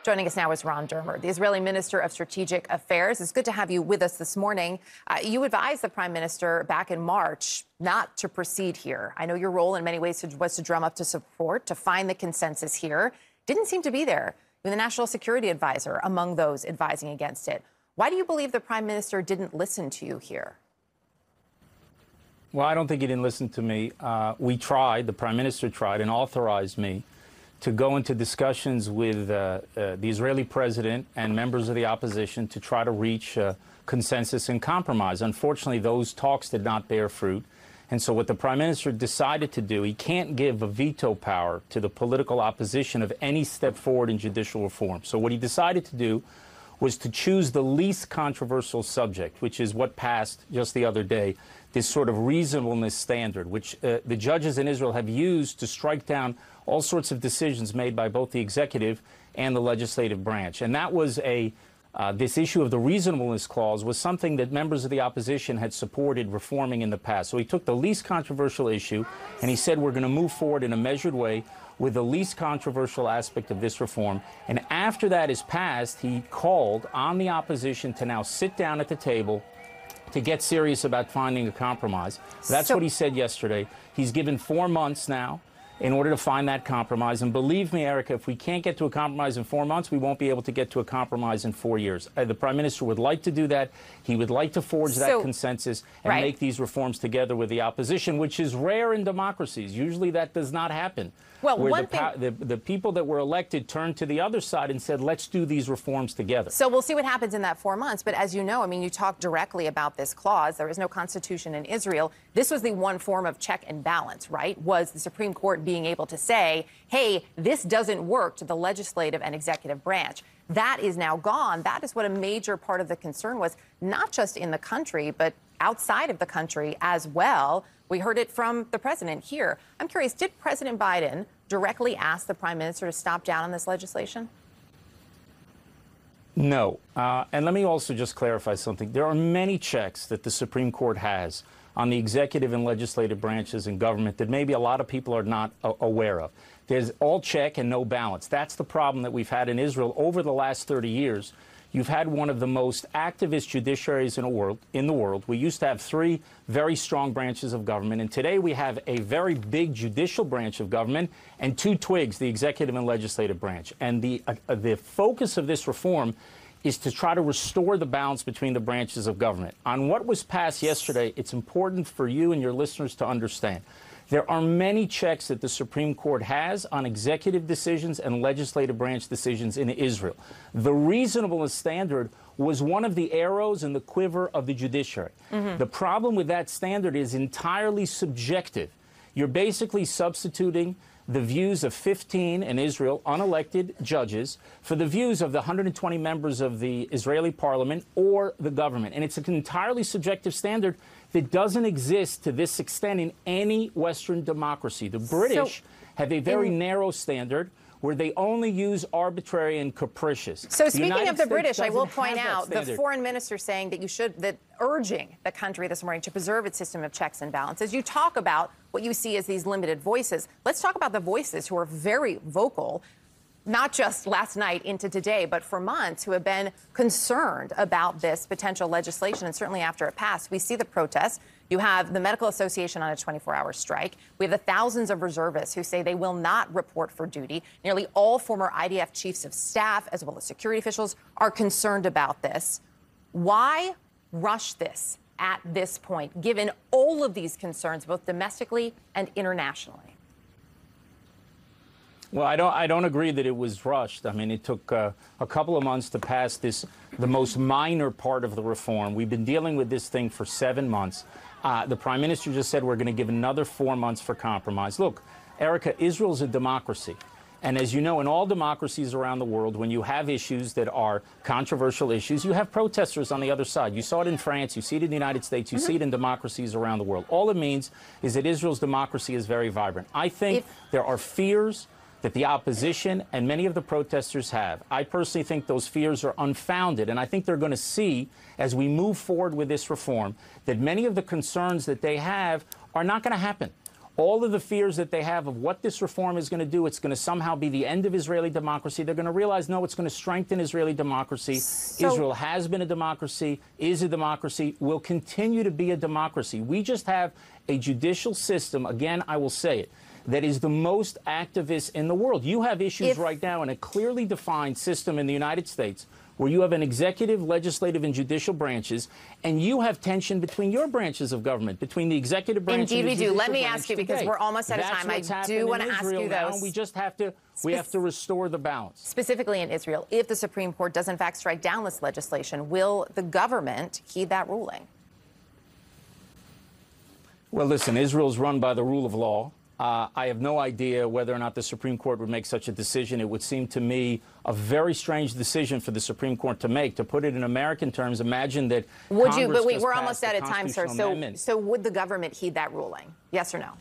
Joining us now is DRmer, the Israeli Minister of Strategic Affairs. It's good to have you with us this morning. You advised the Prime Minister back in March not to proceed here. I know your role in many ways was to drum up to support, to find the consensus here. Didn't seem to be there. You're the National Security Advisor among those advising against it. Why do you believe the Prime Minister didn't listen to you here? Well, I don't think he didn't listen to me. We tried, the Prime Minister tried and authorized me to go into discussions with the Israeli president and members of the opposition to try to reach consensus and compromise. Unfortunately, those talks did not bear fruit. And so what the Prime Minister decided to do, he can't give a veto power to the political opposition of any step forward in judicial reform. So what he decided to do was to choose the least controversial subject, which is what passed just the other day, this sort of reasonableness standard, which the judges in Israel have used to strike down all sorts of decisions made by both the executive and the legislative branch. And that was this issue of the reasonableness clause was something that members of the opposition had supported reforming in the past. So he took the least controversial issue and he said, we're going to move forward in a measured way with the least controversial aspect of this reform. And after that is passed, he called on the opposition to now sit down at the table to get serious about finding a compromise. That's what he said yesterday. He's given 4 months now in order to find that compromise. And believe me, Erica, if we can't get to a compromise in 4 months, we won't be able to get to a compromise in 4 years. The Prime Minister would like to do that. He would like to forge that consensus and make these reforms together with the opposition, which is rare in democracies. Usually that does not happen. Well, where the people that were elected turned to the other side and said, let's do these reforms together. So we'll see what happens in that 4 months. But as you know, I mean, you talked directly about this clause. There is no constitution in Israel. This was the one form of check and balance, right? Was the Supreme Court being able to say, hey, this doesn't work to the legislative and executive branch. That is now gone. That is what a major part of the concern was, not just in the country, but outside of the country as well. We heard it from the president here. I'm curious, did President Biden directly ask the Prime Minister to stop down on this legislation? No. And let me also just clarify something. There are many checks that the Supreme Court has on the executive and legislative branches in government that maybe a lot of people are not aware of. There's all check and no balance. That's the problem that we've had in Israel over the last 30 years. You've had one of the most activist judiciaries in the world. We used to have 3 very strong branches of government, and today we have a very big judicial branch of government and 2 twigs, the executive and legislative branch. And the focus of this reform is to try to restore the balance between the branches of government. On what was passed yesterday, it's important for you and your listeners to understand. There are many checks that the Supreme Court has on executive decisions and legislative branch decisions in Israel. The reasonableness standard was one of the arrows in the quiver of the judiciary. The problem with that standard is entirely subjective. You're basically substituting the views of 15 in Israel unelected judges for the views of the 120 members of the Israeli parliament or the government. And it's an entirely subjective standard that doesn't exist to this extent in any Western democracy. The British have a very narrow standard where they only use arbitrary and capricious. So speaking of the British, I will point out the foreign minister saying that urging the country this morning to preserve its system of checks and balances. You talk about what you see as these limited voices. Let's talk about the voices who are very vocal, not just last night into today, but for months, who have been concerned about this potential legislation, and certainly after it passed. We see the protests. You have the Medical Association on a 24-hour strike. We have the thousands of reservists who say they will not report for duty. Nearly all former IDF chiefs of staff, as well as security officials, are concerned about this. Why rush this at this point, given all of these concerns, both domestically and internationally? Well, I don't agree that it was rushed. I mean, it took a couple of months to pass the most minor part of the reform. We've been dealing with this thing for 7 months. The Prime Minister just said we're going to give another 4 months for compromise. Look, Erica, Israel's a democracy. And as you know, in all democracies around the world, when you have issues that are controversial issues, you have protesters on the other side. You saw it in France, you see it in the United States, you see it in democracies around the world. All it means is that Israel's democracy is very vibrant. I think there are fears that the opposition and many of the protesters have. I personally think those fears are unfounded, and I think they're going to see, as we move forward with this reform, that many of the concerns that they have are not going to happen. all of the fears that they have of what this reform is going to do, it's going to somehow be the end of Israeli democracy. They're going to realize, no, it's going to strengthen Israeli democracy. Israel has been a democracy, is a democracy, will continue to be a democracy. We just have a judicial system, again, I will say it, that is the most activist in the world. You have issues right now in a clearly defined system in the United States where you have an executive, legislative, and judicial branches, and you have tension between your branches of government, between the executive branch and the judicial branch. Indeed, we do. Let me ask you, because we're almost out of time. I do want to ask you, though. We just have to, we have to restore the balance. Specifically in Israel, if the Supreme Court does in fact strike down this legislation, will the government heed that ruling? Well, listen, Israel's run by the rule of law. I have no idea whether or not the Supreme Court would make such a decision. It would seem to me a very strange decision for the Supreme Court to make. To put it in American terms, imagine that would you? But we're almost out of time, sir. So would the government heed that ruling? Yes or no?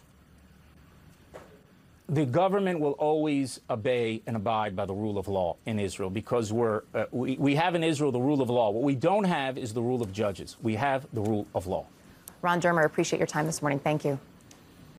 The government will always obey and abide by the rule of law in Israel, because we have in Israel the rule of law. What we don't have is the rule of judges. We have the rule of law. Ron Dermer, appreciate your time this morning. Thank you.